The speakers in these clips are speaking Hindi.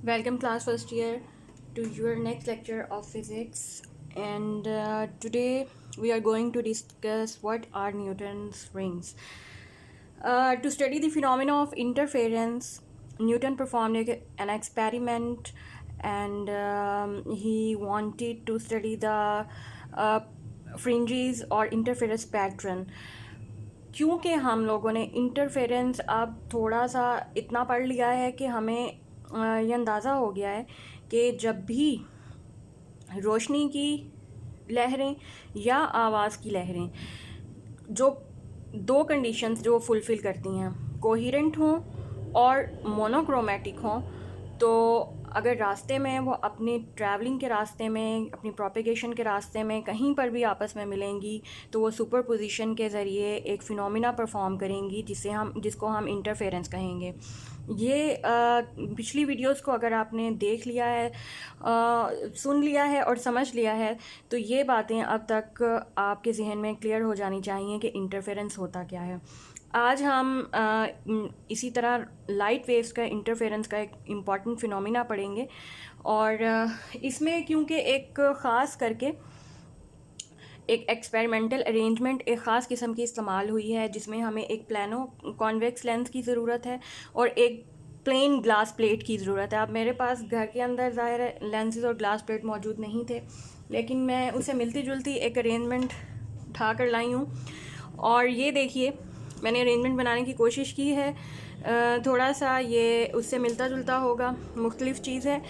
Welcome class first year to your next lecture of physics, and today we are going to discuss what are Newton's rings. To study the phenomena of interference, Newton performed an experiment, and he wanted to study the uh, fringes or interference pattern. क्योंकि हम लोगों ने इंटरफेरेंस अब थोड़ा सा इतना पढ़ लिया है कि हमें ये अंदाज़ा हो गया है कि जब भी रोशनी की लहरें या आवाज़ की लहरें जो दो कंडीशंस जो फुलफ़िल करती हैं, कोहेरेंट हों और मोनोक्रोमेटिक हों, तो अगर रास्ते में वो अपनी ट्रैवलिंग के रास्ते में, अपनी प्रोपेगेशन के रास्ते में कहीं पर भी आपस में मिलेंगी, तो वो सुपरपोजिशन के ज़रिए एक फिनोमिना परफॉर्म करेंगी जिसको हम इंटरफेरेंस कहेंगे। ये पिछली वीडियोस को अगर आपने देख लिया है, सुन लिया है और समझ लिया है, तो ये बातें अब तक आपके जहन में क्लियर हो जानी चाहिए कि इंटरफेरेंस होता क्या है। आज हम इसी तरह लाइट वेव्स का इंटरफेरेंस का एक इम्पॉर्टेंट फिनोमिना पढ़ेंगे, और इसमें क्योंकि एक ख़ास करके एक एक्सपेरिमेंटल अरेंजमेंट एक ख़ास किस्म की इस्तेमाल हुई है, जिसमें हमें एक प्लानो कॉन्वेक्स लेंस की ज़रूरत है और एक प्लेन ग्लास प्लेट की ज़रूरत है। अब मेरे पास घर के अंदर ज़ाहिर है लेंसेज और ग्लास प्लेट मौजूद नहीं थे, लेकिन मैं उसे मिलती जुलती एक अरेंजमेंट उठा कर लाई हूँ। और ये देखिए, मैंने अरेंजमेंट बनाने की कोशिश की है, थोड़ा सा ये उससे मिलता जुलता होगा, मुख्तलिफ़ चीज़ है,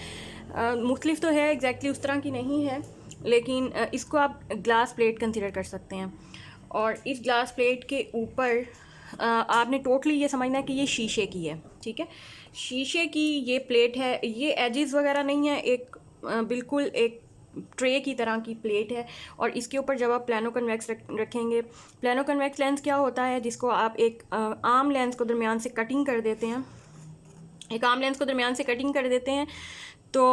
मुख्तलिफ़ तो है, एग्जैक्टली उस तरह की नहीं है, लेकिन इसको आप ग्लास प्लेट कंसिडर कर सकते हैं। और इस ग्लास प्लेट के ऊपर आपने टोटली ये समझना है कि ये शीशे की है, ठीक है। शीशे की ये प्लेट है, ये एजेस वगैरह नहीं है, एक बिल्कुल एक ट्रे की तरह की प्लेट है। और इसके ऊपर जब आप प्लानो कन्वेक्स रखेंगे, प्लानो कन्वेक्स लेंस क्या होता है, जिसको आप एक आम लेंस को दरमियान से कटिंग कर देते हैं, एक आम लेंस को दरमियान से कटिंग कर देते हैं, तो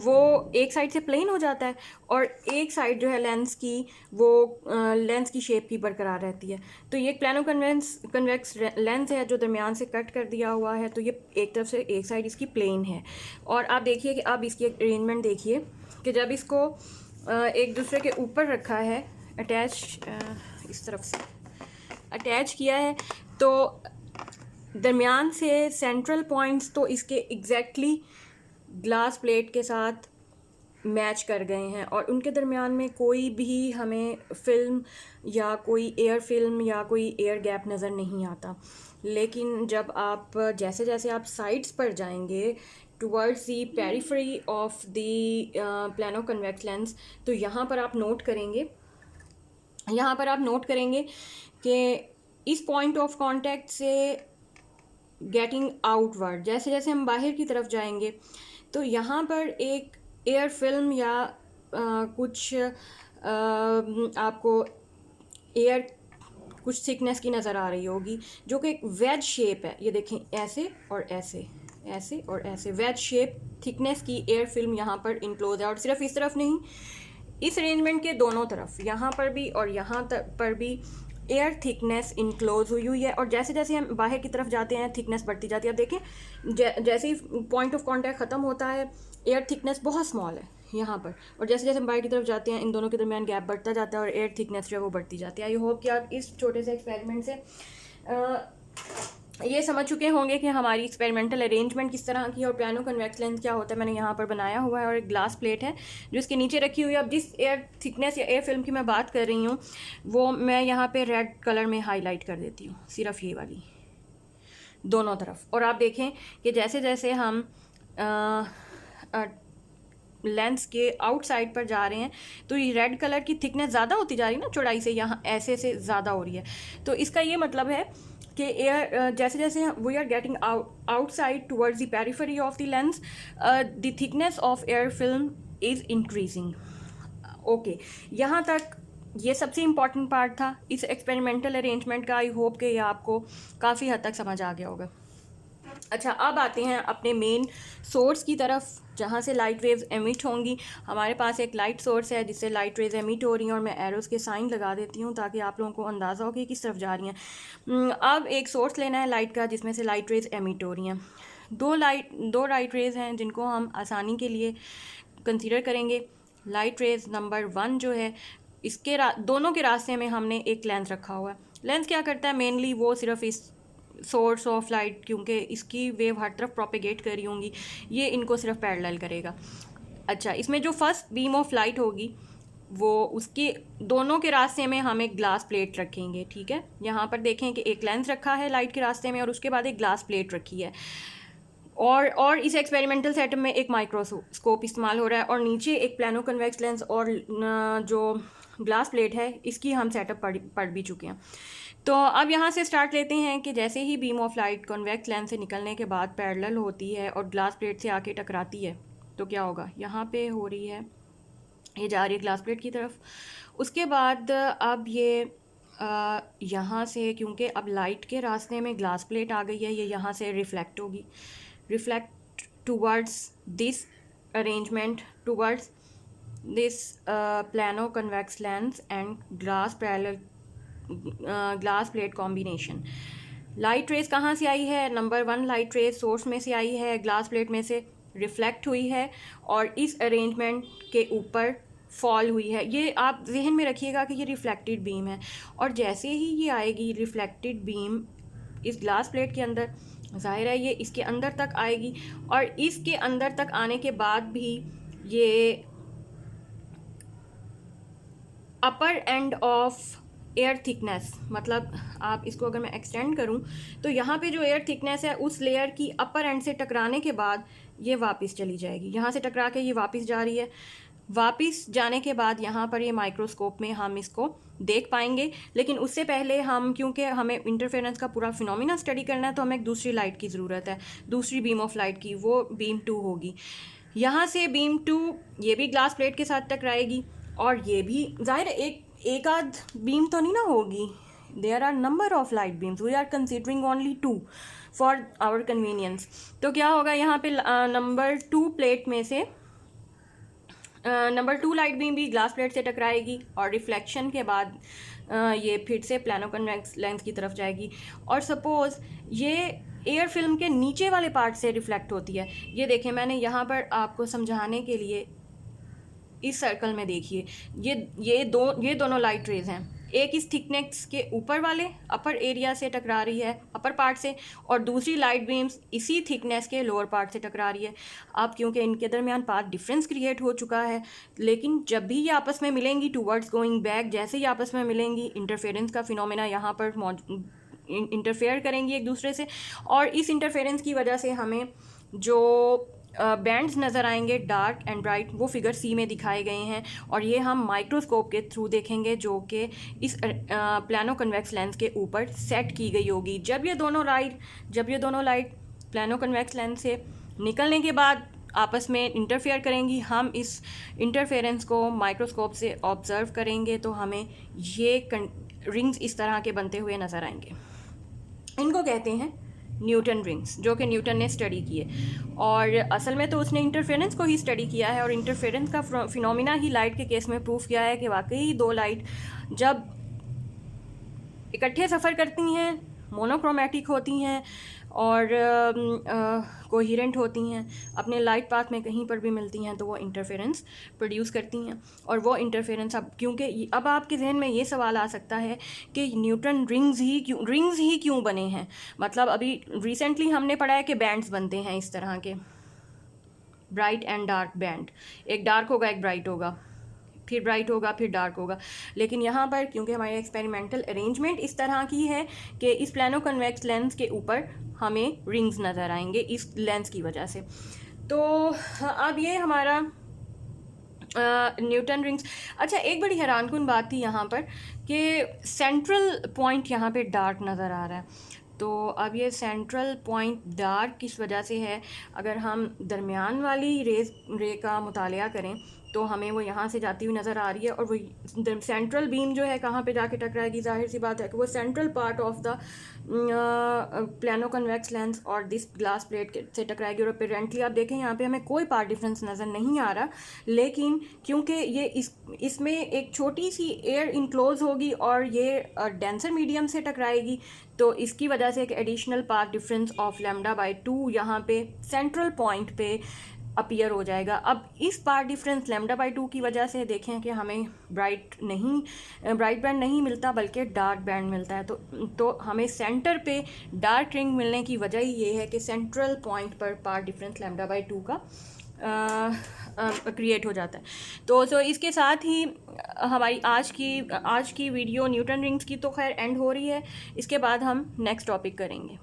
वो एक साइड से प्लेन हो जाता है और एक साइड जो है लेंस की, वो लेंस की शेप की बरकरार रहती है। तो ये एक प्लानो कन्वेक्स लेंस है जो दरमियान से कट कर दिया हुआ है, तो ये एक तरफ से एक साइड इसकी प्लेन है। और आप देखिए कि अब इसकी अरेंजमेंट देखिए कि जब इसको एक दूसरे के ऊपर रखा है, अटैच इस तरफ से अटैच किया है, तो दरमियान से सेंट्रल पॉइंट्स तो इसके एग्जैक्टली ग्लास प्लेट के साथ मैच कर गए हैं, और उनके दरमियान में कोई भी हमें फिल्म या कोई एयर फिल्म या कोई एयर गैप नज़र नहीं आता। लेकिन जब आप जैसे जैसे आप साइड्स पर जाएंगे towards the periphery of the plano convex lens, तो यहाँ पर आप नोट करेंगे कि इस पॉइंट ऑफ कांटेक्ट से गेटिंग आउटवर्ड, जैसे जैसे हम बाहर की तरफ जाएंगे, तो यहाँ पर एक एयर फिल्म या कुछ आपको एयर कुछ थिकनेस की नज़र आ रही होगी, जो कि एक वेज शेप है। ये देखें, ऐसे और ऐसे, ऐसे और ऐसे, वेज शेप थिकनेस की एयर फिल्म यहाँ पर इनक्लोज है। और सिर्फ इस तरफ नहीं, इस अरेंजमेंट के दोनों तरफ, यहाँ पर भी और यहाँ पर भी एयर थिकनेस इनक्लोज हुई है। और जैसे जैसे हम बाहर की तरफ जाते हैं, थिकनेस बढ़ती जाती है। अब देखें, जैसे ही पॉइंट ऑफ कांटेक्ट ख़त्म होता है, एयर थिकनेस बहुत स्मॉल है यहाँ पर, और जैसे जैसे हम बाहर की तरफ जाते हैं, इन दोनों के दरमियान गैप बढ़ता जाता है और एयर थिकनेस जो है वो बढ़ती जाती है। आई होप कि आप इस छोटे से एक्सपेरिमेंट से ये समझ चुके होंगे कि हमारी एक्सपेरिमेंटल अरेंजमेंट किस तरह की है और प्लानो कन्वेक्स लेंस क्या होता है। मैंने यहाँ पर बनाया हुआ है और एक ग्लास प्लेट है जो इसके नीचे रखी हुई है। अब जिस एयर थिकनेस या एयर फिल्म की मैं बात कर रही हूँ, वो मैं यहाँ पे रेड कलर में हाईलाइट कर देती हूँ, सिर्फ ये वाली दोनों तरफ। और आप देखें कि जैसे जैसे हम लेंस के आउटसाइड पर जा रहे हैं, तो ये रेड कलर की थिकनेस ज़्यादा होती जा रही है ना, चौड़ाई से यहाँ ऐसे से ज़्यादा हो रही है। तो इसका ये मतलब है कि एयर जैसे जैसे we are getting outside towards the periphery of the lens, the thickness of air film is increasing. Okay, यहाँ तक ये सबसे इम्पॉर्टेंट पार्ट था इस एक्सपेरिमेंटल अरेंजमेंट का। आई होप कि ये आपको काफ़ी हद तक समझ आ गया होगा। अच्छा, अब आते हैं अपने मेन सोर्स की तरफ, जहाँ से लाइट वेव्स एमिट होंगी। हमारे पास एक लाइट सोर्स है जिससे लाइट वेव्स एमिट हो रही हैं, और मैं एरोज़ के साइन लगा देती हूँ ताकि आप लोगों को अंदाज़ा हो कि किस तरफ जा रही हैं। अब एक सोर्स लेना है लाइट का जिसमें से लाइट वेव्स एमिट हो रही हैं। दो लाइट रेज हैं जिनको हम आसानी के लिए कंसीडर करेंगे। लाइट रेज नंबर 1 जो है, इसके दोनों के रास्ते में हमने एक लेंस रखा हुआ है। लेंस क्या करता है मेनली, वो सिर्फ इस सोर्स ऑफ लाइट, क्योंकि इसकी वेव हर तरफ प्रोपेगेट कर रही होंगी, ये इनको सिर्फ पैरेलल करेगा। अच्छा, इसमें जो फर्स्ट बीम ऑफ लाइट होगी वो उसके दोनों के रास्ते में हम एक ग्लास प्लेट रखेंगे। ठीक है, यहाँ पर देखें कि एक लेंस रखा है लाइट के रास्ते में और उसके बाद एक ग्लास प्लेट रखी है, और इस एक्सपेरिमेंटल सेटअप में एक माइक्रोस्कोप इस्तेमाल हो रहा है, और नीचे एक प्लानो कन्वेक्स लेंस और जो ग्लास प्लेट है इसकी हम सेटअप पढ़ भी चुके हैं। तो अब यहाँ से स्टार्ट लेते हैं कि जैसे ही beam of light convex lens से निकलने के बाद पैरेलल होती है और ग्लास प्लेट से आके टकराती है तो क्या होगा, यहाँ पे हो रही है, ये जा रही है ग्लास प्लेट की तरफ। उसके बाद अब ये यहाँ से, क्योंकि अब लाइट के रास्ते में ग्लास प्लेट आ गई है, ये यहाँ से रिफ्लेक्ट होगी, reflect towards this arrangement, towards this plano convex lens and glass parallel glass plate combination. Light rays कहाँ से आई है, नंबर 1 लाइट रेज सोर्स में से आई है, ग्लास प्लेट में से रिफ्लेक्ट हुई है और इस अरेंजमेंट के ऊपर फॉल हुई है। ये आप जहन में रखिएगा कि ये रिफ्लेक्टेड बीम है, और जैसे ही ये आएगी रिफ्लेक्टेड बीम इस ग्लास प्लेट के अंदर, जाहिर है ये इसके अंदर तक आएगी, और इसके अंदर तक आने के बाद भी ये अपर एंड ऑफ एयर थिकनेस, मतलब आप इसको अगर मैं एक्सटेंड करूं तो यहाँ पे जो एयर थिकनेस है उस लेयर की अपर एंड से टकराने के बाद ये वापस चली जाएगी, यहाँ से टकरा के ये वापस जा रही है। वापस जाने के बाद यहाँ पर ये माइक्रोस्कोप में हम इसको देख पाएंगे, लेकिन उससे पहले हम, क्योंकि हमें इंटरफेरेंस का पूरा फिनोमिना स्टडी करना है, तो हमें एक दूसरी लाइट की ज़रूरत है, दूसरी बीम ऑफ लाइट की, वो बीम 2 होगी। यहाँ से बीम 2 ये भी ग्लास प्लेट के साथ टकराएगी, और ये भी जाहिर है एक आध बीम तो नहीं ना होगी, there are number of light beams, we are considering only 2 for our convenience. तो क्या होगा, यहाँ पे नंबर 2 प्लेट में से नंबर 2 लाइट बीम भी ग्लास प्लेट से टकराएगी, और रिफ्लेक्शन के बाद ये फिर से प्लानो कन्वेक्स लेंस की तरफ जाएगी, और सपोज़ ये एयर फिल्म के नीचे वाले पार्ट से रिफ्लेक्ट होती है। ये देखें, मैंने यहाँ पर आपको समझाने के लिए इस सर्कल में देखिए, ये दोनों लाइट रेज हैं, एक इस थिकनेस के ऊपर वाले अपर एरिया से टकरा रही है, अपर पार्ट से, और दूसरी लाइट बीम्स इसी थिकनेस के लोअर पार्ट से टकरा रही है। अब क्योंकि इनके दरमियान पाथ डिफरेंस क्रिएट हो चुका है, लेकिन जब भी ये आपस में मिलेंगी टूवर्ड्स गोइंग बैक, जैसे ही आपस में मिलेंगी इंटरफेरेंस का फिनोमेना यहाँ पर इंटरफेयर करेंगी एक दूसरे से, और इस इंटरफेरेंस की वजह से हमें जो बैंड्स नज़र आएंगे डार्क एंड ब्राइट, वो फिगर सी में दिखाए गए हैं, और ये हम माइक्रोस्कोप के थ्रू देखेंगे जो कि इस प्लानो कन्वेक्स लेंस के ऊपर सेट की गई होगी। जब ये दोनों लाइट प्लानो कन्वेक्स लेंस से निकलने के बाद आपस में इंटरफेयर करेंगी, हम इस इंटरफेरेंस को माइक्रोस्कोप से ऑब्ज़र्व करेंगे तो हमें ये रिंग्स इस तरह के बनते हुए नज़र आएंगे। इनको कहते हैं न्यूटन रिंग्स, जो कि न्यूटन ने स्टडी किए, और असल में तो उसने इंटरफेरेंस को ही स्टडी किया है, और इंटरफेरेंस का फिनोमिना ही लाइट के केस में प्रूफ किया है कि वाकई 2 लाइट जब इकट्ठे सफ़र करती हैं, मोनोक्रोमेटिक होती हैं और कोहेरेंट होती हैं, अपने लाइट पाथ में कहीं पर भी मिलती हैं, तो वो इंटरफेरेंस प्रोड्यूस करती हैं। और वो इंटरफेरेंस अब, क्योंकि अब आपके जहन में ये सवाल आ सकता है कि न्यूटन रिंग्स ही क्यों बने हैं। मतलब अभी रिसेंटली हमने पढ़ा है कि बैंड्स बनते हैं इस तरह के, ब्राइट एंड डार्क बैंड, एक डार्क होगा एक ब्राइट होगा, फिर ब्राइट होगा फिर डार्क होगा, लेकिन यहाँ पर क्योंकि हमारी एक्सपेरिमेंटल अरेंजमेंट इस तरह की है कि इस प्लानो कन्वेक्स लेंस के ऊपर हमें रिंग्स नज़र आएंगे इस लेंस की वजह से। तो अब ये हमारा न्यूटन रिंग्स। अच्छा, एक बड़ी हैरानकुन बात थी यहाँ पर कि सेंट्रल पॉइंट यहाँ पे डार्क नज़र आ रहा है। तो अब ये सेंट्रल पॉइंट डार्क किस वजह से है, अगर हम दरमियान वाली रे का मुतालिया करें तो हमें वो यहाँ से जाती हुई नज़र आ रही है, और वो सेंट्रल बीम जो है कहाँ पे जाके टकराएगी, जाहिर सी बात है कि वो central part of the plano convex lens और दिस ग्लास प्लेट से टकराएगी। और अपेरेंटली आप देखें यहाँ पे हमें कोई पार्ट डिफरेंस नज़र नहीं आ रहा, लेकिन क्योंकि ये इसमें एक छोटी सी एयर इनक्लोज होगी और ये डेंसर मीडियम से टकराएगी, तो इसकी वजह से एक एडिशनल पार्ट डिफरेंस ऑफ λ/2 यहाँ पे सेंट्रल पॉइंट पे अपीयर हो जाएगा। अब इस पार्ट डिफरेंस λ/2 की वजह से देखें कि हमें ब्राइट बैंड नहीं मिलता, बल्कि डार्क बैंड मिलता है। तो हमें सेंटर पे डार्क रिंग मिलने की वजह ही ये है कि सेंट्रल पॉइंट पर पार्ट डिफरेंस λ/2 का क्रिएट हो जाता है। तो इसके साथ ही हमारी आज की वीडियो न्यूटन रिंग्स की तो खैर एंड हो रही है। इसके बाद हम नेक्स्ट टॉपिक करेंगे।